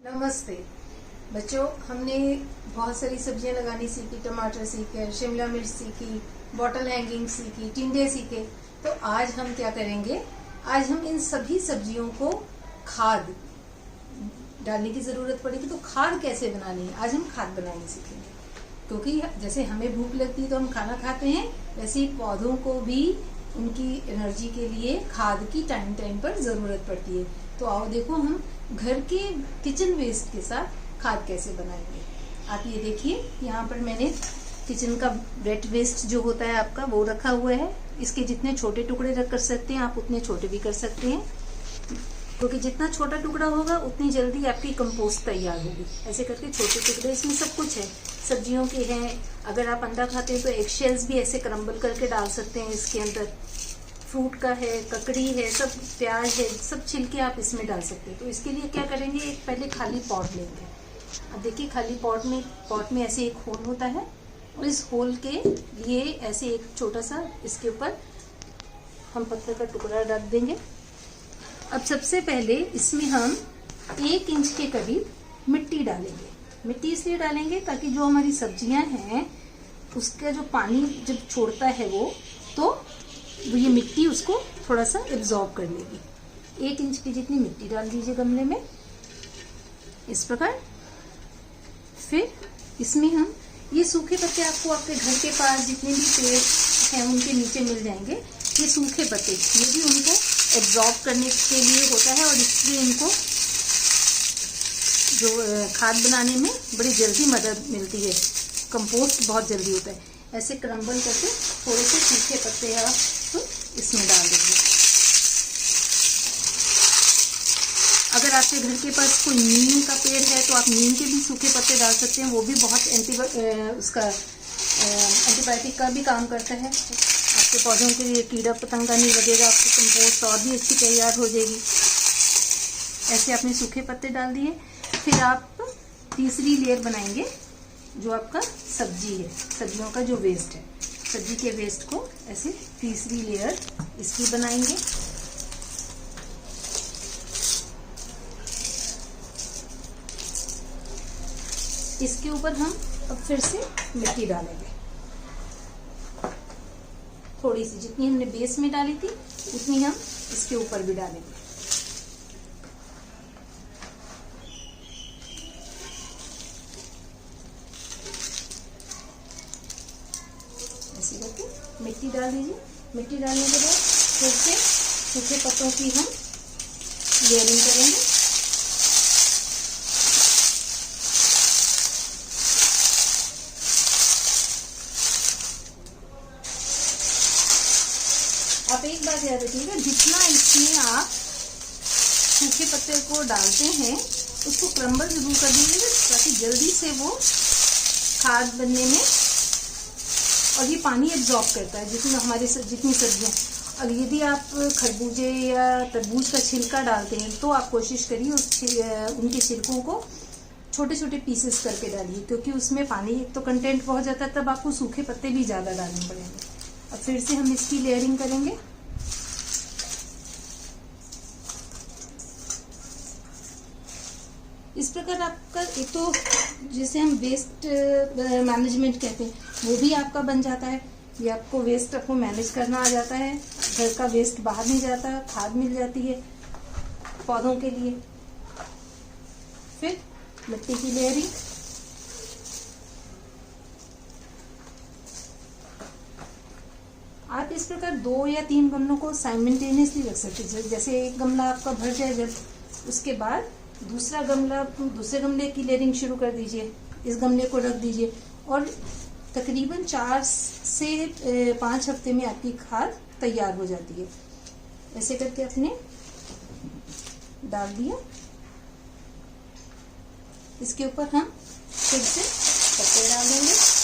नमस्ते बच्चों, हमने बहुत सारी सब्जियां लगानी सीखी। टमाटर सीखे, शिमला मिर्च सीखी, बॉटल हैंगिंग सीखी, टिंडे सीखे। तो आज हम क्या करेंगे, आज हम इन सभी सब्जियों को खाद डालने की जरूरत पड़ेगी। तो खाद कैसे बनानी है, आज हम खाद बनाने सीखेंगे। क्योंकि जैसे हमें भूख लगती है तो हम खाना खाते हैं, वैसे ही पौधों को भी उनकी एनर्जी के लिए खाद की टाइम टाइम पर जरूरत पड़ती है। तो आओ देखो हम घर के किचन वेस्ट के साथ खाद कैसे बनाएंगे। आप ये देखिए, यहाँ पर मैंने किचन का वेट वेस्ट जो होता है आपका वो रखा हुआ है। इसके जितने छोटे टुकड़े रख कर सकते हैं आप उतने छोटे भी कर सकते हैं, क्योंकि जितना छोटा टुकड़ा होगा उतनी जल्दी आपकी कंपोस्ट तैयार होगी। ऐसे करके छोटे टुकड़े, इसमें सब कुछ है, सब्जियों के हैं। अगर आप अंडा खाते हैं तो एग शेल्स भी ऐसे क्रम्बल करके डाल सकते हैं इसके अंदर। फ्रूट का है, ककड़ी है, सब प्याज है, सब छिलके आप इसमें डाल सकते हैं। तो इसके लिए क्या करेंगे, एक पहले खाली पॉट लेंगे। अब देखिए खाली पॉट में ऐसे एक होल होता है और इस होल के लिए ऐसे एक छोटा सा इसके ऊपर हम पत्थर का टुकड़ा रख देंगे। अब सबसे पहले इसमें हम 1 इंच के करीब मिट्टी डालेंगे। मिट्टी इसलिए डालेंगे ताकि जो हमारी सब्जियां हैं उसका जो पानी जब छोड़ता है वो ये मिट्टी उसको थोड़ा सा एब्जॉर्ब कर लेगी। 1 इंच की जितनी मिट्टी डाल दीजिए गमले में इस प्रकार। फिर इसमें हम ये सूखे पत्ते, आपको आपके घर के पास जितने भी पेड़ हैं उनके नीचे मिल जाएंगे। ये सूखे पत्ते, ये भी उनको एब्जॉर्ब करने के लिए होता है और इसलिए इनको जो खाद बनाने में बड़ी जल्दी मदद मिलती है। कंपोस्ट बहुत जल्दी होता है। ऐसे क्रम्बल करके थोड़े से सूखे पत्ते आप तो इसमें डाल देंगे। अगर आपके घर के पास कोई नीम का पेड़ है तो आप नीम के भी सूखे पत्ते डाल सकते हैं, वो भी बहुत एंटीबायोटिक का भी काम करता है। आपके पौधों के लिए कीड़ा पतंगा नहीं लगेगा, आपकी कंपोस्ट और भी अच्छी तैयार हो जाएगी। ऐसे आपने सूखे पत्ते डाल दिए। फिर आप तीसरी लेयर बनाएंगे जो आपका सब्जी है, सब्जियों का जो वेस्ट है, सब्जी के वेस्ट को ऐसे तीसरी लेयर इसकी बनाएंगे। इसके ऊपर हम अब फिर से मिट्टी डालेंगे, थोड़ी सी, जितनी हमने बेस में डाली थी उतनी हम इसके ऊपर भी डालेंगे। ऐसे करके मिट्टी डाल दीजिए। मिट्टी डालने के बाद फिर से सूखे पत्तों की हम लेयरिंग करेंगे। आप एक बात याद रखिएगा, जितना इसमें आप सूखे पत्ते को डालते हैं उसको क्रम्बल जरूर कर दीजिएगा ताकि जल्दी से वो खाद बनने में, और ये पानी एब्जॉर्ब करता है जिसमें हमारी जितनी सब्जियां। और यदि आप खरबूजे या तरबूज का छिलका डालते हैं तो आप कोशिश करिए उनके छिलकों को छोटे छोटे पीसेस करके डालिए, क्योंकि उसमें पानी एक तो कंटेंट बहुत जाता है, तब आपको सूखे पत्ते भी ज़्यादा डालने पड़ेंगे। अब फिर से हम इसकी लेयरिंग करेंगे। इस प्रकार आपका एक तो जिसे हम वेस्ट मैनेजमेंट कहते हैं वो भी आपका बन जाता है। ये आपको वेस्ट आपको मैनेज करना आ जाता है, घर का वेस्ट बाहर नहीं जाता, खाद मिल जाती है पौधों के लिए। फिर मिट्टी की लेयरिंग, आप इस प्रकार 2 या 3 गमलों को साइमल्टेनियसली रख सकते हैं। जैसे एक गमला आपका भर जाए जब, उसके बाद दूसरे गमले की लेयरिंग शुरू कर दीजिए, इस गमले को रख दीजिए और तकरीबन 4 से 5 हफ्ते में आपकी खाद तैयार हो जाती है। ऐसे करके आपने डाल दिया। इसके ऊपर हम फिर से पत्ते डाल देंगे।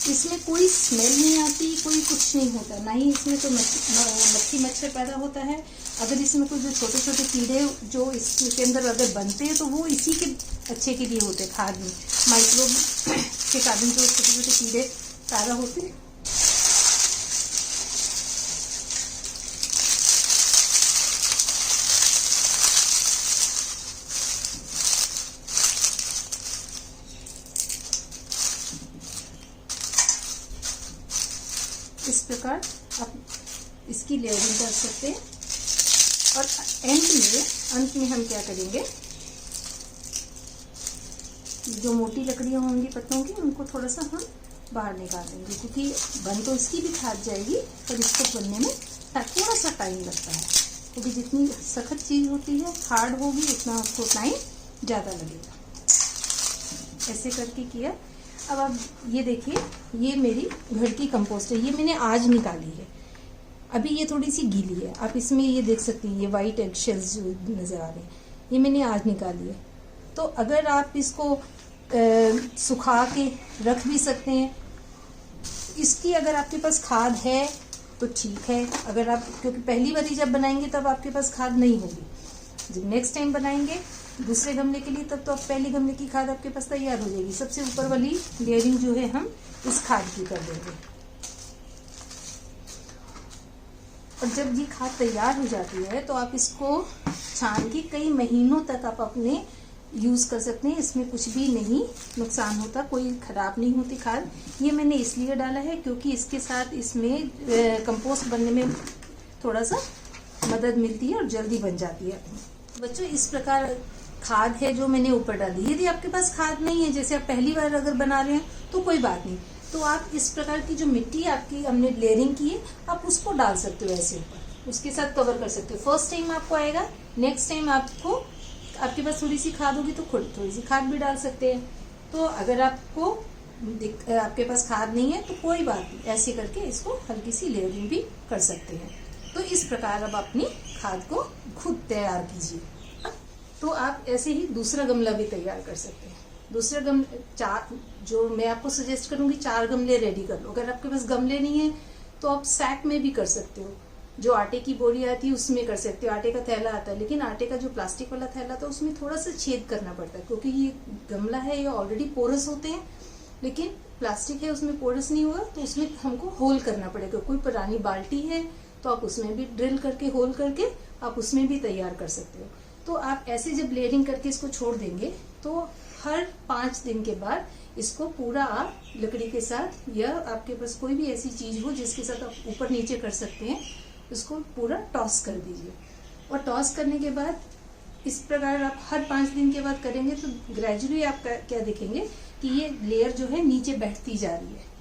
इसमें कोई स्मेल नहीं आती, कोई कुछ नहीं होता, ना ही इसमें तो मक्खी मच्छर पैदा होता है। अगर इसमें कोई जो छोटे छोटे कीड़े जो इसके अंदर अगर बनते हैं तो वो इसी के अच्छे के लिए होते हैं। खाद में माइक्रोब के कारण जो छोटे छोटे कीड़े पैदा होते हैं प्रकार आप इसकी लेयरिंग कर सकते हैं। और अंत में हम क्या करेंगे, जो मोटी लकड़ियाँ होंगी पत्तों की, उनको थोड़ा सा हम बाहर निकाल देंगे, क्योंकि बन तो इसकी भी खाद जाएगी पर इसको बनने में थोड़ा सा टाइम लगता है, क्योंकि जितनी सख्त चीज़ होती है, हार्ड होगी, उतना उसको टाइम ज़्यादा लगेगा। ऐसे करके किया। अब आप ये देखिए, ये मेरी घर की कंपोस्ट है, ये मैंने आज निकाली है। अभी ये थोड़ी सी गीली है, आप इसमें ये देख सकती हैं, ये वाइट एग शेल्स जो नज़र आ रहे हैं, ये मैंने आज निकाली है। तो अगर आप इसको सुखा के रख भी सकते हैं, इसकी अगर आपके पास खाद है तो ठीक है। अगर आप, क्योंकि पहली बारी जब बनाएंगे तब आपके पास खाद नहीं होगी, जब नेक्स्ट टाइम बनाएंगे दूसरे गमले के लिए, तब तो आप पहले गमले की खाद आपके पास तैयार हो जाएगी। सबसे ऊपर वाली लेयरिंग जो है हम इस खाद की कर देंगे। और जब ये खाद तैयार हो जाती है तो आप इसको छान के कई महीनों तक आप अपने यूज़ कर सकते हैं। इसमें कुछ भी नहीं नुकसान होता, कोई ख़राब नहीं होती खाद। ये मैंने इसलिए डाला है क्योंकि इसके साथ इसमें कंपोस्ट बनने में थोड़ा सा मदद मिलती है और जल्दी बन जाती है। बच्चों, इस प्रकार खाद है जो मैंने ऊपर डाली। यदि आपके पास खाद नहीं है, जैसे आप पहली बार अगर बना रहे हैं, तो कोई बात नहीं, तो आप इस प्रकार की जो मिट्टी आपकी हमने लेयरिंग की है, आप उसको डाल सकते हो ऐसे ऊपर, उसके साथ कवर कर सकते हो। फर्स्ट टाइम आपको आएगा, नेक्स्ट टाइम आपके पास थोड़ी सी खाद होगी तो खुद थोड़ी सी खाद भी डाल सकते हैं। तो अगर आपके पास खाद नहीं है तो कोई बात नहीं, ऐसे करके इसको हल्की सी लेयरिंग भी कर सकते हैं। तो इस प्रकार अब अपनी खाद को खुद तैयार कीजिए। तो आप ऐसे ही दूसरा गमला भी तैयार कर सकते हैं। दूसरा गमला जो मैं आपको सजेस्ट करूंगी, 4 गमले रेडी कर लो। अगर आपके पास गमले नहीं है तो आप सैक में भी कर सकते हो, जो आटे की बोरी आती है उसमें कर सकते हो। आटे का थैला आता है, लेकिन आटे का जो प्लास्टिक वाला थैला था उसमें थोड़ा सा छेद करना पड़ता है, क्योंकि ये गमला है, ये ऑलरेडी पोरस होते हैं, लेकिन प्लास्टिक है उसमें पोरस नहीं होगा, तो उसमें हमको होल करना पड़ेगा। कोई पुरानी बाल्टी है तो आप उसमें भी ड्रिल करके होल करके आप उसमें भी तैयार कर सकते हो। तो आप ऐसे जब लेयरिंग करके इसको छोड़ देंगे तो हर 5 दिन के बाद इसको पूरा आप लकड़ी के साथ, या आपके पास कोई भी ऐसी चीज हो जिसके साथ आप ऊपर नीचे कर सकते हैं, इसको पूरा टॉस कर दीजिए। और टॉस करने के बाद इस प्रकार आप हर 5 दिन के बाद करेंगे तो ग्रेजुअली आप क्या देखेंगे कि ये लेयर जो है नीचे बैठती जा रही है।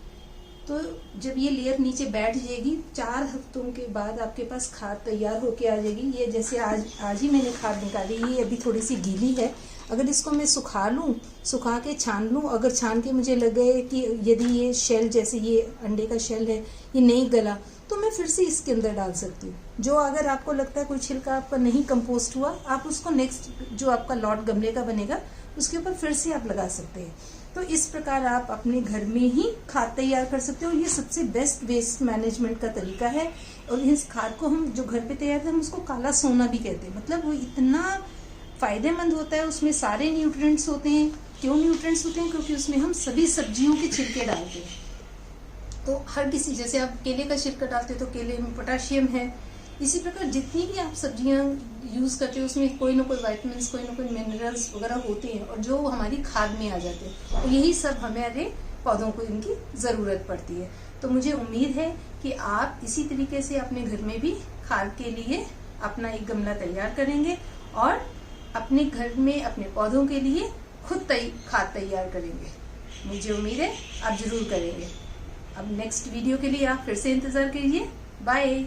तो जब ये लेयर नीचे बैठ जाएगी, 4 हफ्तों के बाद आपके पास खाद तैयार होके आ जाएगी। ये जैसे आज ही मैंने खाद निकाली, ये अभी थोड़ी सी गीली है। अगर इसको मैं सुखा के छान लूँ, अगर छान के मुझे लगे कि यदि ये शेल, जैसे ये अंडे का शेल है, ये नहीं गला, तो मैं फिर से इसके अंदर डाल सकती हूँ। जो अगर आपको लगता है कोई छिलका आपका नहीं कंपोस्ट हुआ, आप उसको नेक्स्ट जो आपका लॉट गमले का बनेगा उसके ऊपर फिर से आप लगा सकते हैं। तो इस प्रकार आप अपने घर में ही खाद तैयार कर सकते हो। ये सबसे बेस्ट वेस्ट मैनेजमेंट का तरीका है। और इस खाद को हम जो घर पे तैयार करते हैं, हम उसको काला सोना भी कहते हैं। मतलब वो इतना फायदेमंद होता है, उसमें सारे न्यूट्रिएंट्स होते हैं। क्यों न्यूट्रिएंट्स होते हैं? क्योंकि उसमें हम सभी सब्जियों के छिलके डालते हैं। तो हर किसी, जैसे आप केले का छिलका डालते हो तो केले में पोटेशियम है। इसी प्रकार जितनी भी आप सब्जियां यूज करते हो उसमें कोई ना कोई विटामिन्स, कोई ना कोई मिनरल्स वगैरह होते हैं, और जो हमारी खाद में आ जाते हैं। और यही सब हमारे पौधों को इनकी ज़रूरत पड़ती है। तो मुझे उम्मीद है कि आप इसी तरीके से अपने घर में भी खाद के लिए अपना एक गमला तैयार करेंगे और अपने घर में अपने पौधों के लिए खुद खाद तैयार करेंगे। मुझे उम्मीद है आप जरूर करेंगे। अब नेक्स्ट वीडियो के लिए आप फिर से इंतज़ार कीजिए। बाय।